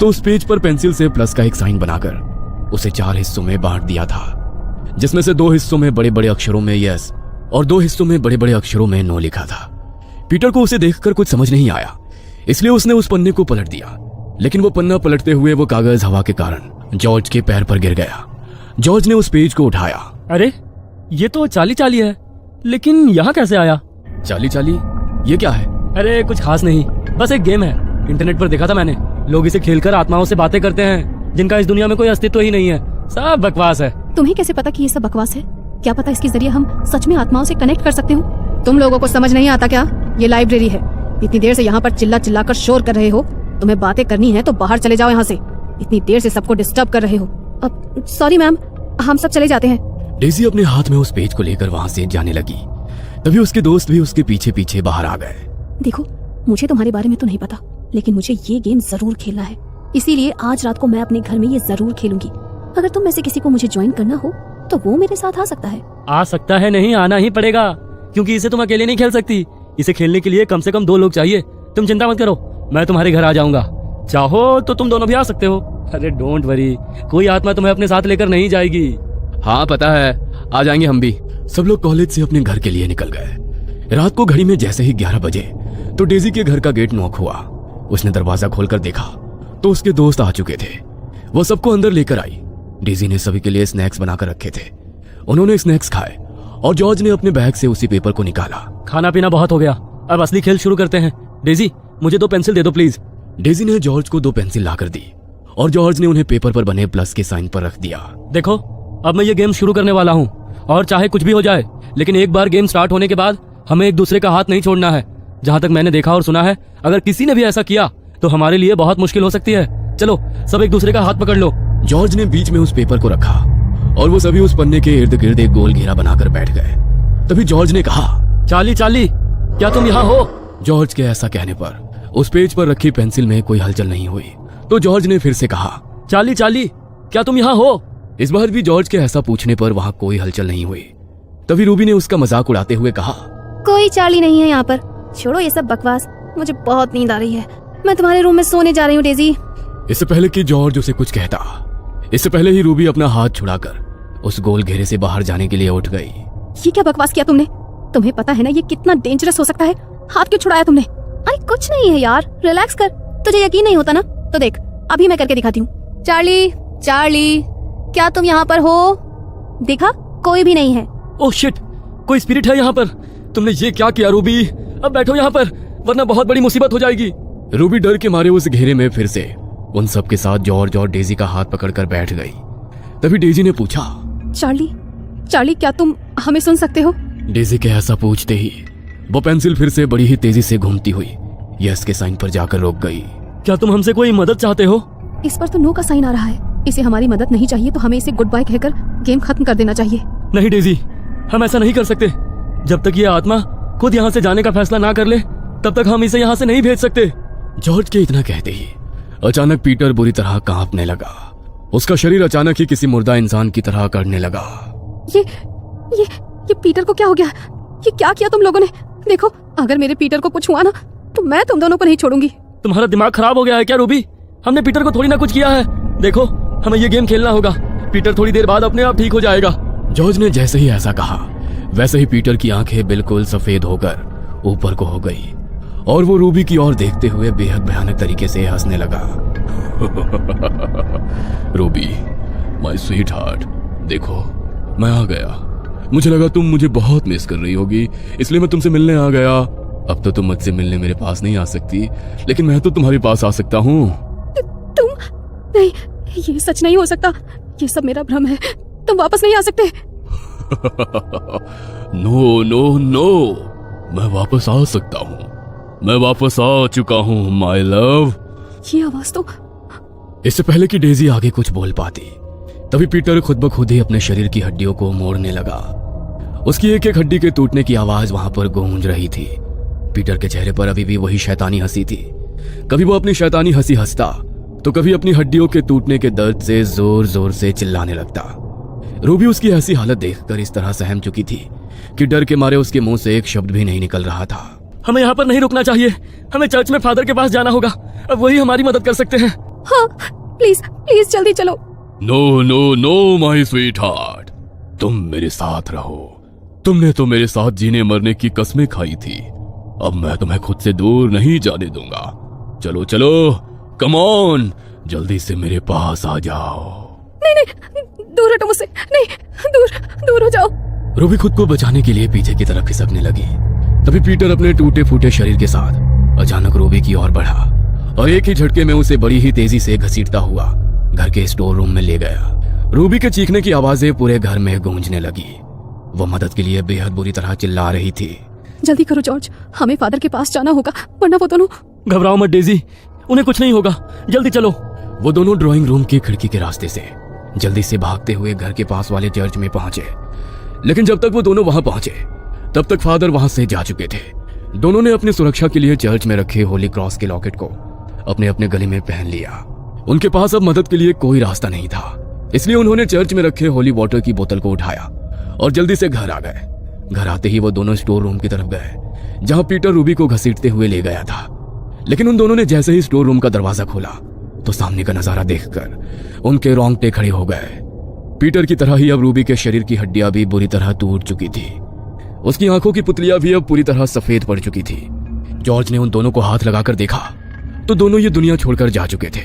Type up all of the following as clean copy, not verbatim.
तो उस पेज पर पेंसिल से प्लस का एक साइन बनाकर उसे 4 हिस्सों में बांट दिया था, जिसमें से 2 हिस्सों में बड़े बड़े अक्षरों में यस और 2 हिस्सों में बड़े बड़े अक्षरों में नो लिखा था। पीटर को उसे देखकर कुछ समझ नहीं आया, इसलिए उसने उस पन्ने को पलट दिया, लेकिन वो पन्ना पलटते हुए वो कागज हवा के कारण जॉर्ज के पैर पर गिर गया। जॉर्ज ने उस पेज को उठाया। अरे ये तो चाली चाली है, लेकिन यहाँ कैसे आया? चाली चाली? ये क्या है? अरे कुछ खास नहीं, बस एक गेम है। इंटरनेट पर देखा था मैंने, लोग इसे खेलकर आत्माओं से बातें करते हैं जिनका इस दुनिया में कोई अस्तित्व ही नहीं है। सब बकवास है। तुम्हें कैसे पता कि ये सब बकवास है? क्या पता इसके जरिए हम सच में आत्माओं से कनेक्ट कर सकते हो। तुम लोगों को समझ नहीं आता क्या? ये लाइब्रेरी है। इतनी देर से यहाँ पर चिल्ला चिल्ला कर शोर कर रहे हो। तुम्हें बातें करनी है तो बाहर चले जाओ यहाँ से। इतनी देर से सबको डिस्टर्ब कर रहे हो। अब सॉरी मैम, हम सब चले जाते हैं। डेजी अपने हाथ में उस पेज को लेकर वहाँ से जाने लगी। तभी उसके दोस्त भी उसके पीछे पीछे बाहर आ गए। देखो, मुझे तुम्हारे बारे में तो नहीं पता, लेकिन मुझे ये गेम जरूर खेलना है, इसीलिए आज रात को मैं अपने घर में ये जरूर खेलूंगी। अगर तुम में से किसी को मुझे ज्वाइन करना हो तो वो मेरे साथ आ सकता है। आ सकता है नहीं, आना ही पड़ेगा, क्योंकि इसे तुम अकेले नहीं खेल सकती। इसे खेलने के लिए कम से कम 2 लोग चाहिए। तुम चिंता मत करो, मैं तुम्हारे घर आ जाऊंगा। चाहो तो तुम दोनों भी आ सकते हो। अरे डोंट वरी, कोई आत्मा तुम्हें अपने साथ लेकर नहीं जाएगी। हाँ पता है, आ जाएंगे हम भी। सब लोग कॉलेज से अपने घर के लिए निकल गए। रात को घड़ी में जैसे ही 11 बजे तो डेजी के घर का गेट नॉक हुआ। उसने दरवाजा खोलकर देखा तो उसके दोस्त आ चुके थे। वो सबको अंदर लेकर आई। डेजी ने सभी के लिए स्नैक्स बनाकर रखे थे। उन्होंने स्नैक्स खाए और जॉर्ज ने अपने बैग से उसी पेपर को निकाला। खाना पीना बहुत हो गया, अब असली खेल शुरू करते हैं। डेजी, मुझे 2 पेंसिल दे दो प्लीज। डेजी ने जॉर्ज को 2 पेंसिल लाकर दी और जॉर्ज ने उन्हें पेपर पर बने प्लस के साइन पर रख दिया। देखो, अब मैं ये गेम शुरू करने वाला हूँ, और चाहे कुछ भी हो जाए, लेकिन एक बार गेम स्टार्ट होने के बाद हमें एक दूसरे का हाथ नहीं छोड़ना है। जहाँ तक मैंने देखा और सुना है, अगर किसी ने भी ऐसा किया तो हमारे लिए बहुत मुश्किल हो सकती है। चलो सब एक दूसरे का हाथ पकड़ लो। जॉर्ज ने बीच में उस पेपर को रखा और वो सभी उस पन्ने के इर्द गिर्द एक गोल घेरा बनाकर बैठ गए। तभी जॉर्ज ने कहा, चाली चाली, क्या तुम यहाँ हो? जॉर्ज के ऐसा कहने पर उस पेज पर रखी पेंसिल में कोई हलचल नहीं हुई। तो जॉर्ज ने फिर से कहा, चाली चाली, क्या तुम यहाँ हो? इस बार भी जॉर्ज के ऐसा पूछने पर वहाँ कोई हलचल नहीं हुई। तभी रूबी ने उसका मजाक उड़ाते हुए कहा, कोई चाली नहीं है यहाँ पर, छोड़ो ये सब बकवास, मुझे बहुत नींद आ रही है। मैं तुम्हारे रूम में सोने जा रही हूँ डेजी। इससे पहले कि जॉर्ज उसे कुछ कहता, इससे पहले ही रूबी अपना हाथ छुड़ाकर उस गोल घेरे से बाहर जाने के लिए उठ गई। ये क्या बकवास किया तुमने? तुम्हें पता है ना ये कितना डेंजरस हो सकता है। हाथ क्यों छुड़ाया तुमने? अरे कुछ नहीं है यार, रिलैक्स कर। तुझे यकीन नहीं होता ना, तो देख अभी मैं करके दिखाती हूँ। चार्ली, चार्ली, क्या तुम यहाँ पर हो? देखा, कोई भी नहीं है। ओह शिट, कोई स्पिरिट है यहाँ पर। तुमने ये क्या किया रूबी? अब बैठो यहाँ पर, वरना बहुत बड़ी मुसीबत हो जाएगी। रूबी डर के मारे उस घेरे में फिर से उन सब के साथ जॉर्ज और डेजी का हाथ पकड़कर बैठ गई। तभी डेजी ने पूछा, चार्ली, चार्ली, क्या तुम हमें सुन सकते हो? डेजी के ऐसा पूछते ही वो पेंसिल फिर से बड़ी ही तेजी से घूमती हुई यस के साइन पर जाकर रुक गई। क्या तुम हमसे कोई मदद चाहते हो? इस पर तो नो का साइन आ रहा है। इसे हमारी मदद नहीं चाहिए, तो हमें इसे गुड बाय कहकर गेम खत्म कर देना चाहिए। नहीं डेजी, हम ऐसा नहीं कर सकते। जब तक ये आत्मा खुद यहाँ से जाने का फैसला ना कर ले, तब तक हम इसे यहाँ से नहीं भेज सकते। जॉर्ज के इतना कहते ही अचानक पीटर बुरी तरह कांपने लगा। उसका शरीर अचानक ही किसी मुर्दा इंसान की तरह करने लगा। ये पीटर को क्या हो गया? ये क्या किया तुम लोगों ने? देखो, अगर मेरे पीटर को कुछ हुआ ना, तो मैं तुम दोनों को नहीं छोड़ूंगी। तुम्हारा दिमाग खराब हो गया है क्या रूबी? हमने पीटर को थोड़ी ना कुछ किया है। देखो, हमें ये गेम खेलना होगा। पीटर थोड़ी देर बाद अपने आप ठीक हो जाएगा। जॉर्ज ने जैसे ही ऐसा कहा, वैसे ही पीटर की आंखें बिल्कुल सफेद होकर ऊपर को हो गई और वो रूबी की ओर देखते हुए बेहद भयानक तरीके से हंसने लगा। रूबी, माय स्वीट हार्ट, देखो मैं आ गया। मुझे लगा तुम मुझे बहुत मिस कर रही होगी, इसलिए मैं तुमसे मिलने आ गया। अब तो तुम मुझसे मिलने मेरे पास नहीं आ सकती, लेकिन मैं तो तुम्हारे पास आ सकता हूँ। तुम नहीं, ये सच नहीं हो सकता। ये सब मेरा भ्रम है। तुम वापस नहीं आ सकते। नो नो नो, मैं वापस आ सकता हूँ। मैं वापस आ चुका हूँ माय लव। ये आवाज तो। इससे पहले कि डेजी आगे कुछ बोल पाती, तभी पीटर खुद ब खुद ही अपने शरीर की हड्डियों को मोड़ने लगा। उसकी एक एक हड्डी के टूटने की आवाज वहां पर गूंज रही थी। पीटर के चेहरे पर अभी भी वही शैतानी हंसी थी। कभी वो अपनी शैतानी हंसी हंसता, तो कभी अपनी हड्डियों के टूटने के दर्द से जोर जोर से चिल्लाने लगता। रूबी उसकी ऐसी हालत देखकर इस तरह सहम चुकी थी कि डर के मारे उसके मुंह से एक शब्द भी नहीं निकल रहा था। हमें यहाँ पर नहीं रुकना चाहिए। हमें चर्च में फादर के पास जाना होगा। अब वही हमारी मदद कर सकते हैं। हाँ प्लीज प्लीज जल्दी चलो। No no no my sweetheart, तुम मेरे साथ रहो। तुमने तो मेरे साथ जीने मरने की कसमें खाई थी, अब मैं तुम्हें खुद से दूर नहीं जाने दूंगा। चलो चलो, कम ऑन, जल्दी से मेरे पास आ जाओ। नहीं नहीं, दूर हटो मुझसे, नहीं, दूर दूर हो जाओ। रूबी खुद को बचाने के लिए पीछे की तरफ खिसकने लगी। तभी पीटर अपने टूटे फूटे शरीर के साथ अचानक रूबी की ओर बढ़ा और एक ही झटके में उसे बड़ी ही तेजी से घसीटता हुआ घर के स्टोर रूम में ले गया। रूबी के चीखने की आवाजें पूरे घर में गूंजने लगी। वो मदद के लिए बेहद बुरी तरह चिल्ला रही थी। जल्दी करो जॉर्ज, हमें फादर के पास जाना होगा, वरना वो दोनों। घबराओ मत डेजी, उन्हें कुछ नहीं होगा, जल्दी चलो। वो दोनों ड्राइंग रूम की खिड़की के रास्ते से जल्दी से भागते हुए घर के पास वाले चर्च में पहुंचे। लेकिन जब तक वो दोनों वहां पहुंचे तब तक फादर वहां से जा चुके थे। दोनों ने अपनी सुरक्षा के लिए चर्च में रखे होली क्रॉस के लॉकेट को अपने अपने गले में पहन लिया। उनके पास अब मदद के लिए कोई रास्ता नहीं था, इसलिए उन्होंने चर्च में रखे होली वाटर की बोतल को उठाया और जल्दी से घर आ गए। घर आते ही वो दोनों स्टोर रूम की तरफ गए जहां पीटर रूबी को घसीटते हुए ले गया था। लेकिन उन दोनों ने जैसे ही स्टोर रूम का दरवाजा खोला तो सामने का नजारा देखकर उनके रोंगटे खड़े हो गए। पीटर की तरह ही अब रूबी के शरीर की हड्डियां भी बुरी तरह टूट चुकी थी। उसकी आंखों की पुतलियां भी अब पूरी तरह सफेद पड़ चुकी थी। जॉर्ज ने उन दोनों को हाथ लगाकर देखा तो दोनों ये दुनिया छोड़कर जा चुके थे।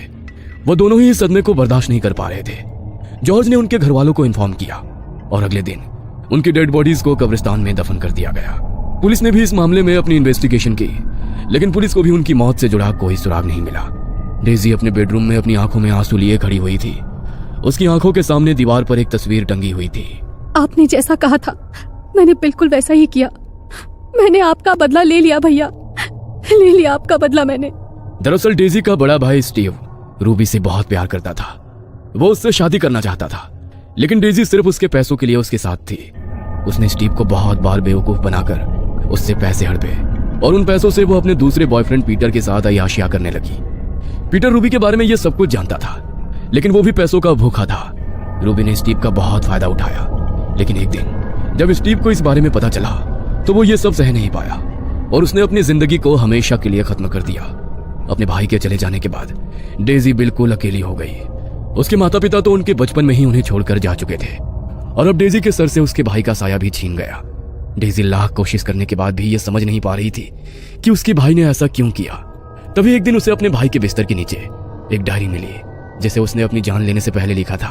वो दोनों ही इस सदमे को बर्दाश्त नहीं कर पा रहे थे। जॉर्ज ने उनके घर वालों को इन्फॉर्म किया और अगले दिन उनकी डेड बॉडीज को कब्रिस्तान में दफन कर दिया गया। पुलिस ने भी इस मामले में अपनी इन्वेस्टिगेशन की, लेकिन पुलिस को भी उनकी मौत से जुड़ा कोई सुराग नहीं मिला। डेजी अपने बेडरूम में अपनी आंखों में आंसू लिए खड़ी हुई थी। उसकी आंखों के सामने दीवार पर एक तस्वीर टंगी हुई थी। आपने जैसा कहा था मैंने बिल्कुल वैसा ही किया। मैंने आपका बदला ले लिया भैया, ले लिया आपका बदला मैंने। दरअसल डेजी का बड़ा भाई स्टीव रूबी से बहुत प्यार करता था। वो उससे शादी करना चाहता था, लेकिन डेजी सिर्फ उसके पैसों के लिए उसके साथ थी। उसने स्टीव को बहुत बार बेवकूफ बनाकर उससे पैसे हड़पे और उन पैसों से वो अपने दूसरे बॉयफ्रेंड पीटर के साथ अय्याशियां करने लगी। पीटर रूबी के बारे में ये सब कुछ जानता था, लेकिन वो भी पैसों का भूखा था। रूबी ने स्टीव का बहुत फायदा उठाया, लेकिन एक दिन जब स्टीव को इस बारे में पता चला तो वो ये सब सह नहीं पाया और उसने अपनी जिंदगी को हमेशा के लिए खत्म कर दिया। अपने भाई के चले जाने के बाद डेजी बिल्कुल अकेली हो गई। उसके माता पिता तो उनके बचपन में ही उन्हें छोड़कर जा चुके थे और अब डेजी के सर से उसके भाई का साया भी छीन गया। डेजी लाख कोशिश करने के बाद भी ये समझ नहीं पा रही थी कि उसके भाई ने ऐसा क्यों किया। तभी एक दिन उसे अपने भाई के बिस्तर के नीचे एक डायरी मिली जिसे उसने अपनी जान लेने से पहले लिखा था।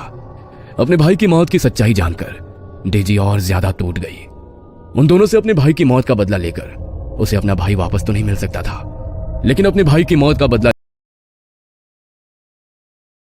अपने भाई की मौत की सच्चाई जानकर डेजी और ज्यादा टूट गई। उन दोनों से अपने भाई की मौत का बदला लेकर उसे अपना भाई वापस तो नहीं मिल सकता था, लेकिन अपने भाई की मौत का बदला